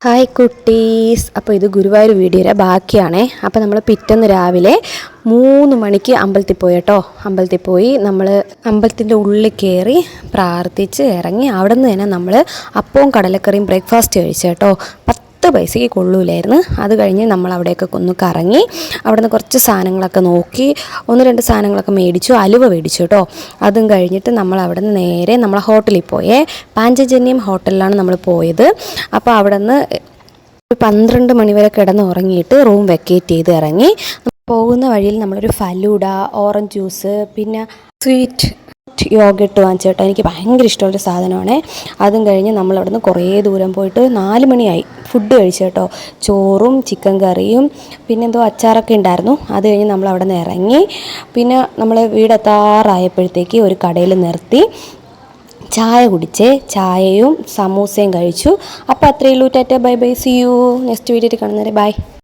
Hi കുട്ടീസ്. അപ്പോൾ ഇത് ഗുരുവായൂർ വീഡിയോയുടെ ബാക്കിയാണേ. അപ്പോൾ നമ്മൾ പിറ്റേന്ന് രാവിലെ 3 മണിക്ക് അമ്പലത്തിൽ പോയി കേട്ടോ. അമ്പലത്തിൽ പോയി നമ്മൾ അമ്പലത്തിൻ്റെ ഉള്ളിൽ കയറി പ്രാർത്ഥിച്ച് ഇറങ്ങി. അവിടെ നിന്ന് തന്നെ നമ്മൾ അപ്പവും കടലക്കറിയും ബ്രേക്ക്ഫാസ്റ്റ് കഴിച്ചു കേട്ടോ. 10 പൈസയ്ക്ക് കൊള്ളൂലായിരുന്നു. അത് കഴിഞ്ഞ് നമ്മൾ അവിടെയൊക്കെ ഒന്ന് കറങ്ങി. അവിടെ നിന്ന് കുറച്ച് സാധനങ്ങളൊക്കെ നോക്കി, 1-2 സാധനങ്ങളൊക്കെ മേടിച്ചു. അലുവ മേടിച്ചു കേട്ടോ. അതും കഴിഞ്ഞിട്ട് നമ്മൾ അവിടെ നിന്ന് നേരെ നമ്മളെ ഹോട്ടലിൽ പോയേ. പാഞ്ചജന്യം ഹോട്ടലിലാണ് നമ്മൾ പോയത്. അപ്പോൾ അവിടെ നിന്ന് 12 മണി വരെ കിടന്ന് ഉറങ്ങിയിട്ട് റൂം വെക്കേറ്റ് ചെയ്ത് ഇറങ്ങി. പോകുന്ന വഴിയിൽ നമ്മളൊരു ഫലൂഡ, ഓറഞ്ച് ജ്യൂസ്, പിന്നെ സ്വീറ്റ് യോഗട്ട് വാങ്ങിച്ചു കേട്ടോ. എനിക്ക് ഭയങ്കര ഇഷ്ടമുള്ളൊരു സാധനമാണ്. അതും കഴിഞ്ഞ് നമ്മളവിടെ നിന്ന് കുറേ ദൂരം പോയിട്ട് 4 മണിയായി ഫുഡ് കഴിച്ചു കേട്ടോ. ചോറും ചിക്കൻ കറിയും പിന്നെ എന്തോ അച്ചാറൊക്കെ ഉണ്ടായിരുന്നു. അത് കഴിഞ്ഞ് നമ്മളവിടെ നിന്ന് ഇറങ്ങി. പിന്നെ നമ്മൾ വീടെത്താറായപ്പോഴത്തേക്ക് ഒരു കടയിൽ നിർത്തി ചായ കുടിച്ചേ. ചായയും സമൂസയും കഴിച്ചു. അപ്പോൾ അത്രയേ ഉള്ളൂ. Tata bye bye, C you next വീഡിയോയിൽ കാണുന്നവരെ ബൈ.